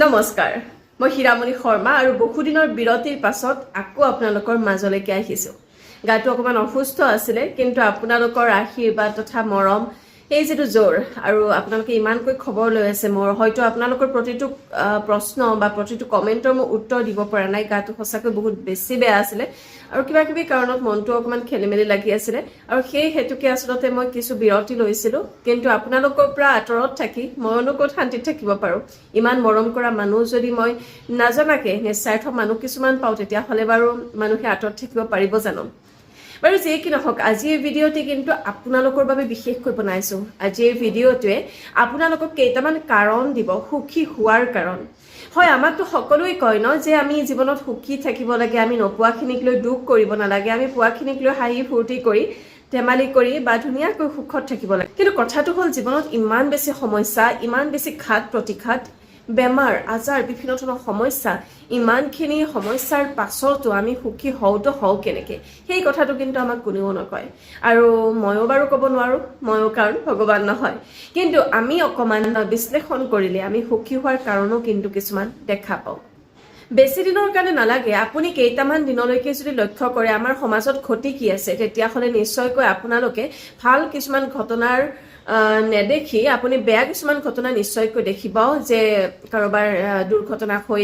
নমস্কাৰ মই হীৰামণি শৰ্মা আৰু বহুদিনৰ বিৰতিৰ পাছত আকৌ আপোনালোকৰ মাজলৈকে আহিছো গাটো অকমান অসুস্থ আছিল কিন্তু আপোনালোকৰ আশীৰ্বাদ তথা মৰম এই যেটো জোৰ আৰু আপোনালোকে ইমানকৈ খবৰ লৈ আছে মোৰ হয়তো আপোনালোকৰ প্ৰতিটো প্ৰশ্ন বা প্ৰতিটো কমেন্টৰ মই উত্তৰ দিব পৰা নাই গাটো সঁচাকৈ বহুত বেছি বেয়া আছিল আৰু কিবা কিবি কাৰণত মনটো অকমান খেলিমেলি লাগি আছিল আৰু সেই হেতুকে আসলতে মই কিছু বিৰতি লৈছিলো কিন্তু আপোনালোকৰ পৰা আঁতৰত থাকি ময়নো ক'ত শান্তিত থাকিব পাৰো ইমান মৰম কৰা মানুহ যদি মই নাজানাকে নিস্বাৰ্থ মানুহ কিছুমান পাও তেতিয়া হলে বাৰু মানুহে আঁতৰত থাকিব পাৰিব জানো বাৰু যে কি নহওক আজি এই ভিডিঅ'টি কিন্তু আপোনালোকৰ বাবে বিশেষকৈ বনাইছো আজি এই ভিডিঅ'টোৱে আপোনালোকক কেইটামান কাৰণ দিব সুখী হোৱাৰ কাৰণ হয় আমাকতো সকলোৱে কয় ন যে আমি জীৱনত সুখী থাকিব লাগে আমি নপোৱাখিনিক লৈ দুখ কৰিব নালাগে আমি পোৱাখিনিক লৈ হাঁহি ফূৰ্তি কৰি ধেমালি কৰি বা ধুনীয়াকৈ সুখত থাকিব লাগে কিন্তু কথাটো হ'ল জীৱনত ইমান বেছি সমস্যা ইমান বেছি ঘাত প্ৰতিঘাত বেমাৰ আজাৰ বিভিন্ন ধৰণৰ সমস্যা ইমানখিনি সমস্যাৰ পাছতো আমি সুখী হওঁ কেনেকে সেই কথাটো কিন্তু আমাক কোনেও নকয় আৰু ময়ো বাৰু ক'ব নোৱাৰো ময়ো কাৰণ ভগৱান নহয় কিন্তু আমি অকমান বিশ্লেষণ কৰিলে আমি সুখী হোৱাৰ কাৰণো কিন্তু কিছুমান দেখা পাওঁ বেছি দিনৰ কাৰণে নালাগে আপুনি কেইটামান দিনলৈকে যদি লক্ষ্য কৰে আমাৰ সমাজত ঘটি কি আছে তেতিয়া হলে নিশ্চয়কৈ আপোনালোকে ভাল কিছুমান ঘটনাৰ নেদেখি আপুনি বেয়া কিছুমান ঘটনা নিশ্চয়কৈ দেখিব যে কাৰোবাৰ দুৰ্ঘটনা হৈ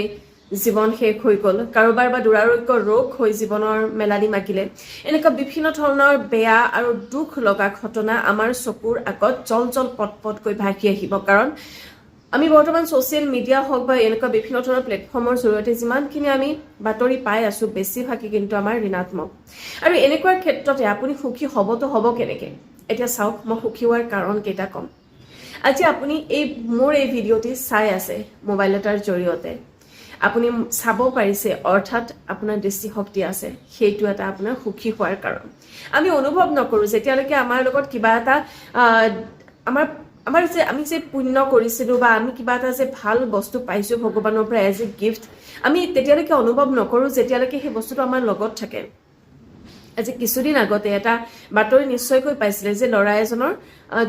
জীৱন শেষ হৈ গ'ল কাৰোবাৰ বা দুৰাৰোগ্য ৰোগ হৈ জীৱনৰ মেলানি মাগিলে এনেকুৱা বিভিন্ন ধৰণৰ বেয়া আৰু দুখ লগা ঘটনা আমাৰ চকুৰ আগত জল পটকৈ ভাহি আহিব কাৰণ আমি বৰ্তমান সোশ্যাল মিডিয়া হওক বা এনেকুৱা বিভিন্ন ধৰণৰ প্লেটফৰ্মৰ জৰিয়তে যিমানখিনি আমি বাতৰি পাই আছো বেছিভাগই কিন্তু আমাৰ ঋণাত্মক আৰু এনেকুৱা ক্ষেত্ৰতে আপুনি সুখী হ'ব কেনেকে এতিয়া চাওক মই সুখী হোৱাৰ কাৰণ কেইটা কম আজি আপুনি মোৰ এই ভিডিঅ'টি চাই আছে মোবাইল এটাৰ জৰিয়তে আপুনি চাব পাৰিছে অৰ্থাৎ আপোনাৰ দৃষ্টিশক্তি আছে সেইটো এটা আপোনাৰ সুখী হোৱাৰ কাৰণ আমি অনুভৱ নকৰো যেতিয়ালৈকে আমাৰ লগত কিবা এটা আমাৰ যে আমি যে পুণ্য কৰিছিলো বা আমি কিবা এটা যে ভাল বস্তু পাইছো ভগৱানৰ পৰা এজ এ গিফ্ট আমি তেতিয়ালৈকে অনুভৱ নকৰো যেতিয়ালৈকে সেই বস্তুটো আমাৰ লগত থাকে আজি কিছুদিন আগতে এটা বাতৰি নিশ্চয়কৈ পাইছিলে যে ল'ৰা এজনৰ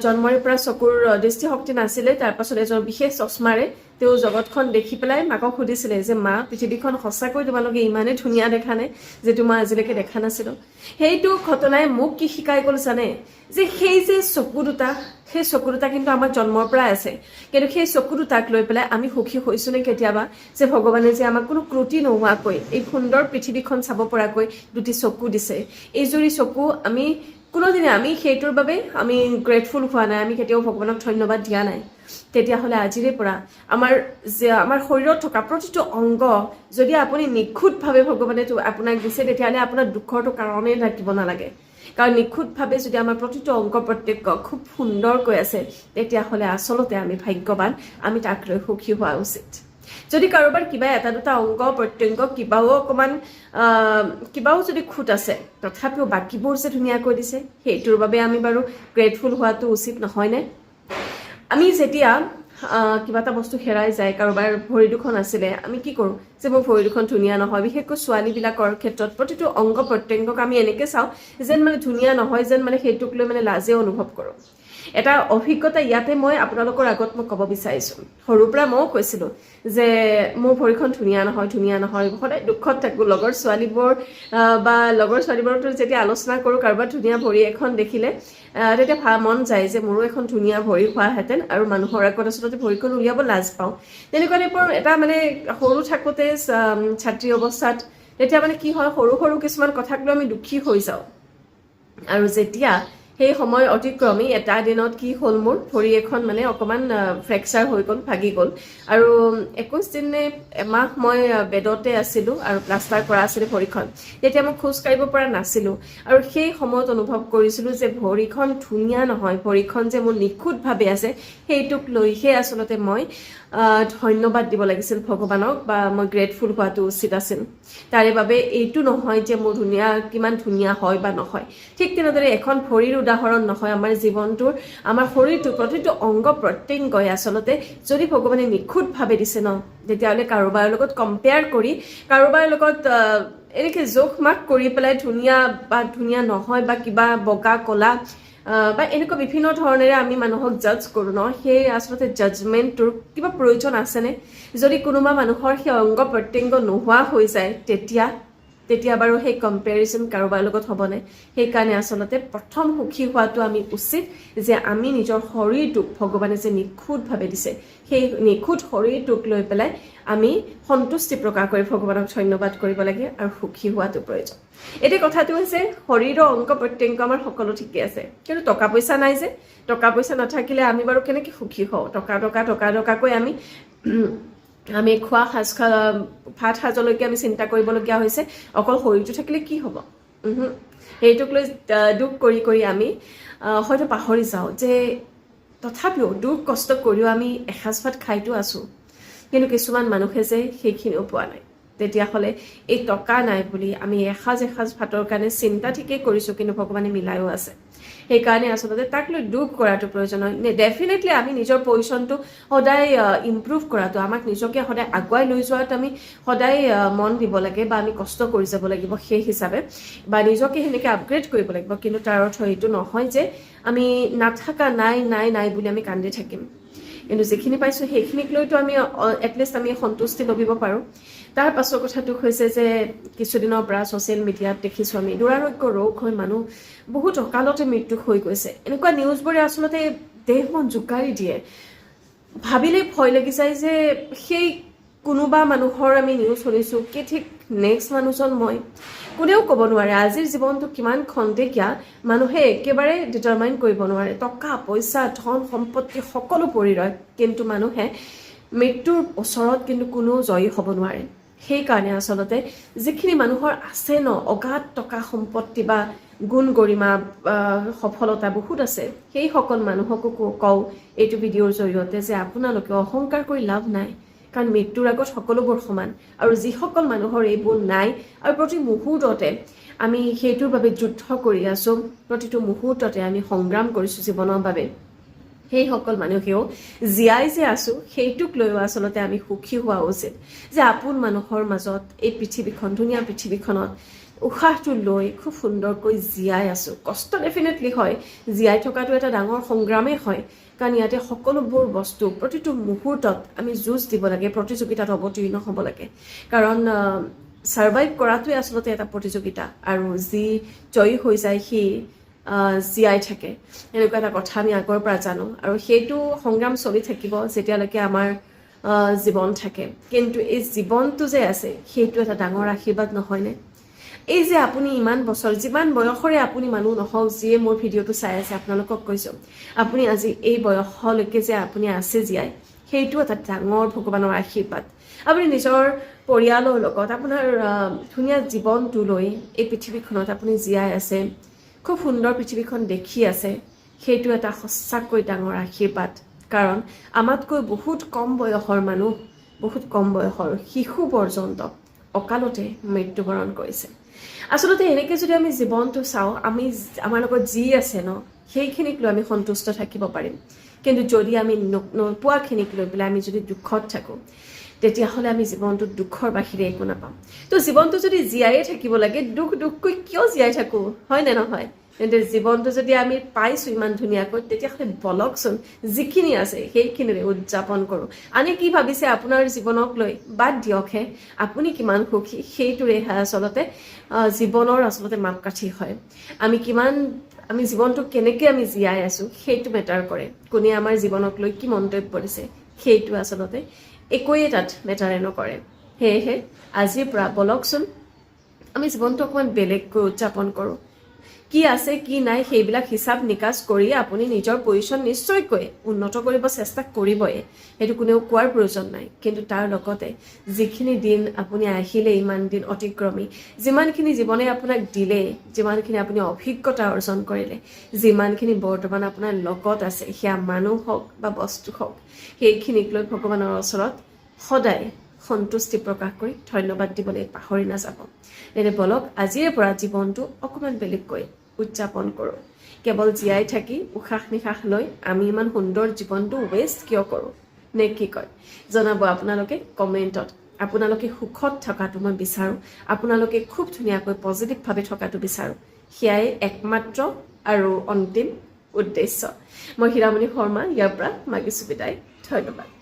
জন্মৰে পৰা চকুৰ দৃষ্টিশক্তি নাছিলে তাৰ পাছত এজন বিশেষ চশমাৰে তেওঁ জগতখন দেখি পেলাই মাকক সুধিছিলে যে মা পৃথিৱীখন সঁচাকৈ তোমালোকে ইমানে ধুনীয়া দেখানে যে মই আজিলৈকে দেখা নাছিলো সেইটো ঘটনাই মোক কি শিকাই গ'ল জানে যে সেই যে চকু দুটা কিন্তু আমাৰ জন্মৰ পৰা আছে কিন্তু সেই চকু দুটাক লৈ পেলাই আমি সুখী হৈছো নে কেতিয়াবা যে ভগৱানে যে আমাক কোনো ত্ৰুটি নোহোৱাকৈ এই সুন্দৰ পৃথিৱীখন চাব পৰাকৈ দুটি চকু দিছে এই জুৰি চকু আমি কোনোদিনে আমি সেইটোৰ বাবে আমি গ্ৰেটফুল হোৱা নাই আমি কেতিয়াও ভগৱানক ধন্যবাদ দিয়া নাই তেতিয়াহ'লে আজিৰে পৰা আমাৰ শৰীৰত থকা প্ৰতিটো অংগ যদি আপুনি নিখুঁতভাৱে ভগৱানে আপোনাক দিছে তেতিয়াহ'লে আপোনাৰ দুখৰটো কাৰণেই থাকিব নালাগে কাৰণ নিখুঁতভাৱে যদি আমাৰ প্ৰতিটো অংগ প্ৰত্যংগ খুব সুন্দৰকৈ আছে তেতিয়াহ'লে আচলতে আমি ভাগ্যৱান আমি তাক লৈ সুখী হোৱা উচিত যদি কাৰোবাৰ কিবা এটা দুটা অংগ প্ৰত্যংগ কিবাও যদি খুঁত আছে তথাপিও বাকীবোৰ যে ধুনীয়াকৈ দিছে সেইটোৰ বাবে আমি বাৰু গ্ৰেটফুল হোৱাটো উচিত নহয়নে আমি যেতিয়া কিবা এটা বস্তু হেৰাই যায় কাৰোবাৰ ভৰি দুখন আছিলে আমি কি কৰো যে মোৰ ভৰি দুখন ধুনীয়া নহয় বিশেষকৈ ছোৱালীবিলাকৰ ক্ষেত্ৰত প্ৰতিটো অংগ প্ৰত্যংগক আমি এনেকৈ চাওঁ যেন মানে ধুনীয়া নহয় যেন মানে সেইটোক লৈ মানে লাজে অনুভৱ কৰোঁ এটা অভিজ্ঞতা ইয়াতে মই আপোনালোকৰ আগত মই ক'ব বিচাৰিছো সৰুৰ পৰা ময়ো কৈছিলো যে মোৰ ভৰিখন ধুনীয়া নহয় সদায় দুখত থাকো লগৰ ছোৱালীবোৰতো যেতিয়া আলোচনা কৰোঁ কাৰোবাৰ ধুনীয়া ভৰি এখন দেখিলে তেতিয়া মন যায় যে মোৰো এখন ধুনীয়া ভৰি হোৱাহেঁতেন আৰু মানুহৰ আগত আচলতে ভৰিখন উলিয়াব লাজ পাওঁ তেনেকুৱা টাইপৰ এটা মানে সৰু থাকোঁতে ছাত্ৰী অৱস্থাত তেতিয়া মানে কি হয় সৰু কিছুমান কথাক লৈ আমি দুখী হৈ যাওঁ আৰু যেতিয়া সেই সময় অতিক্ৰমী এটা দিনত কি হ'ল মোৰ ভৰি এখন মানে অকমান ফ্ৰেকচাৰ হৈ গ'ল ভাগি গ'ল আৰু 21 দিন এমাহ মই বেডতে আছিলো আৰু প্লাষ্টাৰ কৰা আছিল ভৰিখন তেতিয়া মই খোজ কাঢ়িব পৰা নাছিলো আৰু সেই সময়ত অনুভৱ কৰিছিলো যে ভৰিখন ধুনীয়া নহয় ভৰিখন যে মোৰ নিখুঁতভাৱে আছে সেইটোক লৈহে আচলতে মই ধন্যবাদ দিব লাগিছিল ভগৱানক বা মই গ্ৰেটফুল হোৱাটো উচিত আছিল তাৰে বাবে এইটো নহয় যে মোৰ কিমান ধুনীয়া হয় বা নহয় ঠিক তেনেদৰে এখন ভৰিৰ উদাহৰণ নহয় আমাৰ জীৱনটোৰ আমাৰ শৰীৰটোৰ প্ৰতিটো অংগ প্ৰত্যংগই আচলতে যদি ভগৱানে নিখুঁতভাৱে দিছে ন তেতিয়াহ'লে কাৰোবাৰ লগত কম্পেয়াৰ কৰি কাৰোবাৰ লগত এনেকৈ জোখ মাখ কৰি পেলাই ধুনীয়া নহয় বা কিবা বগা কলা বা এনেকুৱা বিভিন্ন ধৰণেৰে আমি মানুহক জাজ কৰোঁ ন সেই আচলতে জাজমেণ্টটোৰ কিবা প্ৰয়োজন আছেনে যদি কোনোবা মানুহৰ সেই অংগ প্ৰত্যংগ নোহোৱা হৈ যায় তেতিয়া বাৰু সেই কম্পেৰিজন কাৰোবাৰ লগত হ'বনে সেইকাৰণে আচলতে প্ৰথম সুখী হোৱাটো আমি উচিত যে আমি নিজৰ শৰীৰটোক ভগৱানে যে নিখুঁতভাৱে দিছে সেই নিখুঁত শৰীৰটোক লৈ পেলাই আমি সন্তুষ্টি প্ৰকাশ কৰি ভগৱানক ধন্যবাদ কৰিব লাগে আৰু সুখী হোৱাটো প্ৰয়োজন এতিয়া কথাটো হৈছে শৰীৰৰ অংগ প্ৰত্যংগ আমাৰ সকলো ঠিকে আছে কিন্তু টকা পইচা নাই যে টকা পইচা নাথাকিলে আমি বাৰু কেনেকৈ সুখী হওঁ টকাকৈ আমি খোৱা ভাত সাজলৈকে আমি চিন্তা কৰিবলগীয়া হৈছে অকল শৰীৰটো থাকিলে কি হ'ব সেইটোক লৈ দুখ কৰি আমি হয়তো পাহৰি যাওঁ যে তথাপিও দুখ কষ্ট কৰিও আমি এসাঁজ ভাত খাইতো আছোঁ কিন্তু কিছুমান মানুহে যে সেইখিনিও পোৱা নাই তেতিয়াহ'লে এই টকা নাই বুলি আমি এসাঁজ ভাতৰ কাৰণে চিন্তা ঠিকেই কৰিছোঁ কিন্তু ভগৱানে মিলায়ো আছে সেইকাৰণে আচলতে তাক লৈ দুখ কৰাটো প্ৰয়োজন হয় ডেফিনেটলি আমি নিজৰ পজিশ্যনটো সদায় ইম্প্ৰুভ কৰাটো আমাক নিজকে সদায় আগুৱাই লৈ যোৱাত আমি সদায় মন দিব লাগে বা আমি কষ্ট কৰি যাব লাগিব সেই হিচাপে বা নিজকে সেনেকৈ আপগ্ৰেড কৰিব লাগিব কিন্তু তাৰ অৰ্থ এইটো নহয় যে আমি নাথাকা নাই বুলি আমি কান্দি থাকিম কিন্তু যিখিনি পাইছোঁ সেইখিনিক লৈতো আমি এটলিষ্ট আমি সন্তুষ্টি লভিব পাৰোঁ তাৰ পাছৰ কথাটো হৈছে যে কিছুদিনৰ পৰা ছ'চিয়েল মিডিয়াত দেখিছোঁ আমি দুৰাৰোগ্য ৰোগ হৈ মানুহ বহুত অকালতে মৃত্যু হৈ গৈছে এনেকুৱা নিউজবোৰে আচলতে দেহ মন জোকাৰি দিয়ে ভাবিলেই ভয় লাগি যায় যে সেই কোনোবা মানুহৰ আমি নিউজ শুনিছোঁ কি ঠিক নেক্সট মানুহজন মই কোনেও ক'ব নোৱাৰে আজিৰ জীৱনটো কিমান খন্তেকীয়া মানুহে একেবাৰে ডিটাৰমাইন কৰিব নোৱাৰে টকা পইচা ধন সম্পত্তি সকলো পৰি ৰয় কিন্তু মানুহে মৃত্যুৰ ওচৰত কিন্তু কোনো জয়ী হ'ব নোৱাৰে সেইকাৰণে আচলতে যিখিনি মানুহৰ আছে ন অগাধ টকা সম্পত্তি বা গুণ গৰিমা সফলতা বহুত আছে সেই সকল মানুহকো কওঁ এইটো ভিডিঅ'ৰ জৰিয়তে যে আপোনালোকে অহংকাৰ কৰি লাভ নাই কাৰণ মৃত্যুৰ আগত সকলোবোৰ সমান আৰু যিসকল মানুহৰ এইবোৰ নাই আৰু প্ৰতি মুহূৰ্ততে আমি সেইটোৰ বাবে যুদ্ধ কৰি আছোঁ প্ৰতিটো মুহূৰ্ততে আমি সংগ্ৰাম কৰিছোঁ জীৱনৰ বাবে সেইসকল মানুহেও জীয়াই যে আছোঁ সেইটোক লৈও আচলতে আমি সুখী হোৱা উচিত যে আপোন মানুহৰ মাজত এই পৃথিৱীখন ধুনীয়া পৃথিৱীখনত উশাহটো লৈ খুব সুন্দৰকৈ জীয়াই আছোঁ কষ্ট ডেফিনেটলি হয় জীয়াই থকাটো এটা ডাঙৰ সংগ্ৰামেই হয় কাৰণ ইয়াতে সকলোবোৰ বস্তু প্ৰতিটো মুহূৰ্তত আমি যুঁজ দিব লাগে প্ৰতিযোগিতাত অৱতীৰ্ণ হ'ব লাগে কাৰণ ছাৰ্ভাইভ কৰাটোৱে আচলতে এটা প্ৰতিযোগিতা আৰু যি জয়ী হৈ যায় সি জীয়াই থাকে এনেকুৱা এটা কথা আমি আগৰ পৰা জানো আৰু সেইটো সংগ্ৰাম চলি থাকিব যেতিয়ালৈকে আমাৰ জীৱন থাকে কিন্তু এই জীৱনটো যে আছে সেইটো এটা ডাঙৰ আশীৰ্বাদ নহয়নে এই যে আপুনি ইমান বছৰ যিমান বয়সৰে আপুনি মানুহ নহওক যিয়ে মোৰ ভিডিঅ'টো চাই আছে আপোনালোকক কৈছোঁ আপুনি আজি এই বয়সলৈকে যে আপুনি আছে জীয়াই সেইটো এটা ডাঙৰ ভগৱানৰ আশীৰ্বাদ আপুনি নিজৰ পৰিয়ালৰ লগত আপোনাৰ ধুনীয়া জীৱনটো লৈ এই পৃথিৱীখনত আপুনি জীয়াই আছে খুব সুন্দৰ পৃথিৱীখন দেখি আছে সেইটো এটা সঁচাকৈ ডাঙৰ আশীৰ্বাদ কাৰণ আমাতকৈ বহুত কম বয়সৰ মানুহ বহুত কম বয়সৰ শিশু পৰ্যন্ত অকালতে মৃত্যুবৰণ কৰিছে আচলতে এনেকৈ যদি আমি জীৱনটো চাওঁ আমি আমাৰ লগত যি আছে ন সেইখিনিক লৈ আমি সন্তুষ্ট থাকিব পাৰিম কিন্তু যদি আমি নোপোৱাখিনিক লৈ পেলাই আমি যদি দুখত থাকোঁ তেতিয়াহ'লে আমি জীৱনটোত দুখৰ বাহিৰে একো নাপাম তো জীৱনটো যদি জীয়াই থাকিব লাগে দুখকৈ কিয় জীয়াই থাকোঁ হয় নে নহয় কিন্তু জীৱনটো যদি আমি পাইছোঁ ইমান ধুনীয়াকৈ তেতিয়াহ'লে বলকচোন যিখিনি আছে সেইখিনিৰে উদযাপন কৰোঁ আনে কি ভাবিছে আপোনাৰ জীৱনক লৈ বাদ দিয়কহে আপুনি কিমান সুখী সেইটোৰে আচলতে জীৱনৰ আচলতে মাপকাঠি হয় আমি জীৱনটো কেনেকৈ আমি জীয়াই আছোঁ সেইটো মেটাৰ কৰে কোনে আমাৰ জীৱনক লৈ কি মন্তব্য দিছে সেইটো আচলতে একোৱেই তাত মেটাৰে নকৰে সেয়েহে আজিৰ পৰা বলকচোন আমি জীৱনটো অকণমান বেলেগকৈ উদযাপন কৰোঁ কি আছে কি নাই সেইবিলাক হিচাপ নিকাচ কৰি আপুনি নিজৰ পজিশ্যন নিশ্চয়কৈ উন্নত কৰিব চেষ্টা কৰিবই সেইটো কোনেও কোৱাৰ প্ৰয়োজন নাই কিন্তু তাৰ লগতে যিখিনি দিন আপুনি আহিলে ইমান দিন অতিক্ৰমী যিমানখিনি জীৱনে আপোনাক দিলে যিমানখিনি আপুনি অভিজ্ঞতা অৰ্জন কৰিলে যিমানখিনি বৰ্তমান আপোনাৰ লগত আছে সেয়া মানুহ হওক বা বস্তু হওক সেইখিনিক লৈ ভগৱানৰ ওচৰত সদায় সন্তুষ্টি প্ৰকাশ কৰি ধন্যবাদ দিবলৈ পাহৰি নাযাব এনে বলক আজিৰে পৰা জীৱনটো অকণমান বেলেগকৈ উদযাপন কৰোঁ কেৱল জীয়াই থাকি উশাহ নিশাহ লৈ আমি ইমান সুন্দৰ জীৱনটো ৱেষ্ট কিয় কৰোঁ নে কি কয় জনাব আপোনালোকে কমেণ্টত আপোনালোকে সুখত থকাটো মই বিচাৰোঁ আপোনালোকে খুব ধুনীয়াকৈ পজিটিভভাৱে থকাটো বিচাৰোঁ সেয়াই একমাত্ৰ আৰু অন্তিম উদ্দেশ্য। মই হীৰামণি শৰ্মা ইয়াৰ পৰা মাগিছোঁ বিদায়। ধন্যবাদ।